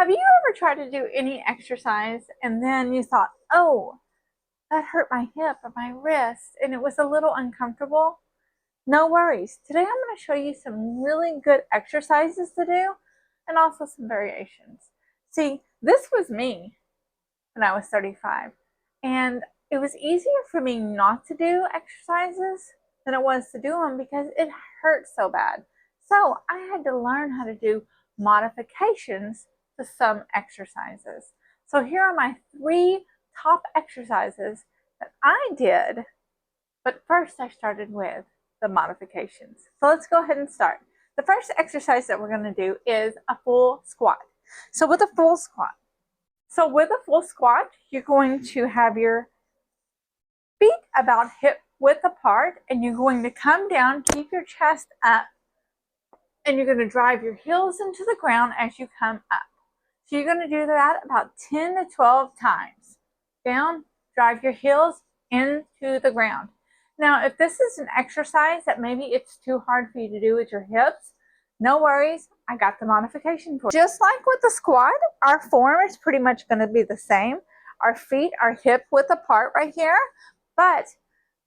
Have you ever tried to do any exercise and then you thought, oh, that hurt my hip or my wrist and it was a little uncomfortable? No worries. Today I'm going to show you some really good exercises to do and also some variations. See, this was me when I was 35, and it was easier for me not to do exercises than it was to do them because it hurt so bad. So I had to learn how to do modifications to some exercises. So here are my 3 top exercises that I did, but first I started with the modifications. So let's go ahead and start. The first exercise that we're going to do is a full squat. So with a full squat, you're going to have your feet about hip width apart, and you're going to come down, keep your chest up, and you're going to drive your heels into the ground as you come up. So you're going to do that about 10 to 12 times. Down, drive your heels into the ground. Now, if this is an exercise that maybe it's too hard for you to do with your hips, no worries, I got the modification for you. Just like with the squat, our form is pretty much going to be the same. Our feet are hip width apart right here, but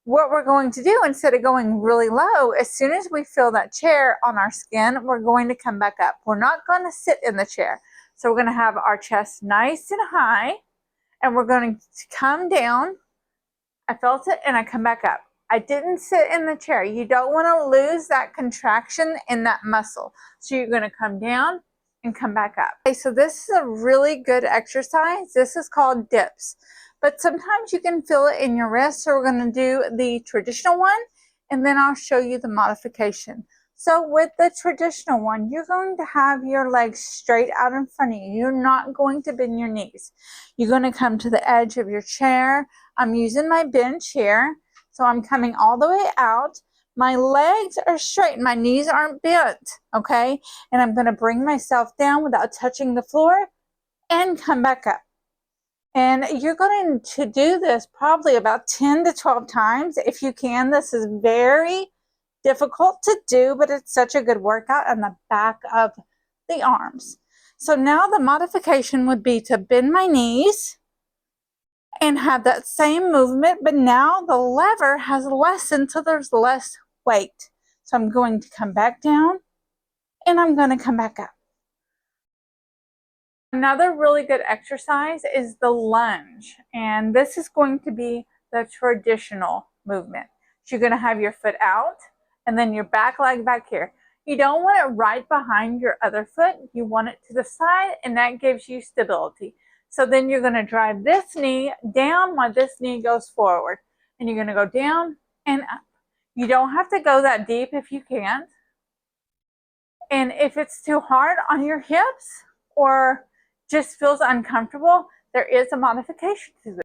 what we're going to do, instead of going really low, as soon as we feel that chair on our skin, we're going to come back up. We're not going to sit in the chair. So we're going to have our chest nice and high, and we're going to come down. I felt it, and I come back up. I didn't sit in the chair. You don't want to lose that contraction in that muscle. So you're going to come down and come back up. Okay, so this is a really good exercise. This is called dips. But sometimes you can feel it in your wrist. So we're going to do the traditional one, and then I'll show you the modification. So with the traditional one, you're going to have your legs straight out in front of you. You're not going to bend your knees. You're going to come to the edge of your chair. I'm using my bench here. So I'm coming all the way out. My legs are straight. My knees aren't bent, okay? And I'm going to bring myself down without touching the floor and come back up. And you're going to do this probably about 10 to 12 times if you can. This is very difficult to do, but it's such a good workout on the back of the arms. So now the modification would be to bend my knees and have that same movement, but now the lever has lessened so there's less weight. So I'm going to come back down and I'm going to come back up. Another really good exercise is the lunge, and this is going to be the traditional movement. So you're going to have your foot out and then your back leg back here. You don't want it right behind your other foot. You want it to the side, and that gives you stability. So then you're going to drive this knee down while this knee goes forward. And you're going to go down and up. You don't have to go that deep if you can't. And if it's too hard on your hips or just feels uncomfortable, there is a modification to this.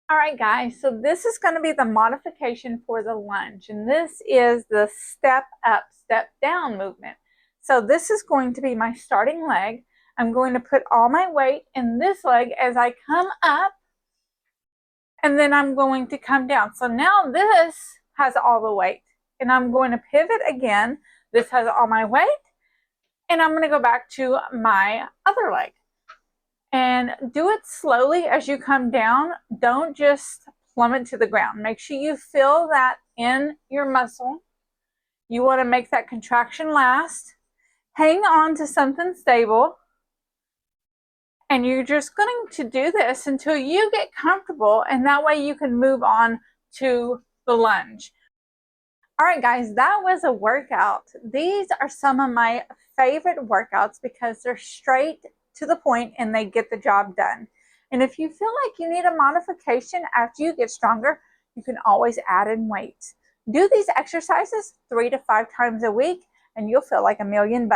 All right, guys, so this is going to be the modification for the lunge. And this is the step up, step down movement. So this is going to be my starting leg. I'm going to put all my weight in this leg as I come up, and then I'm going to come down. So now this has all the weight, and I'm going to pivot again. This has all my weight, and I'm going to go back to my other leg. And do it slowly as you come down. Don't just plummet to the ground. Make sure you feel that in your muscle. You want to make that contraction last. Hang on to something stable. And you're just going to do this until you get comfortable, and that way you can move on to the lunge. All right, guys, that was a workout. These are some of my favorite workouts because they're straight to the point and they get the job done. And if you feel like you need a modification after you get stronger, you can always add in weights. Do these exercises 3 to 5 times a week, and you'll feel like $1,000,000.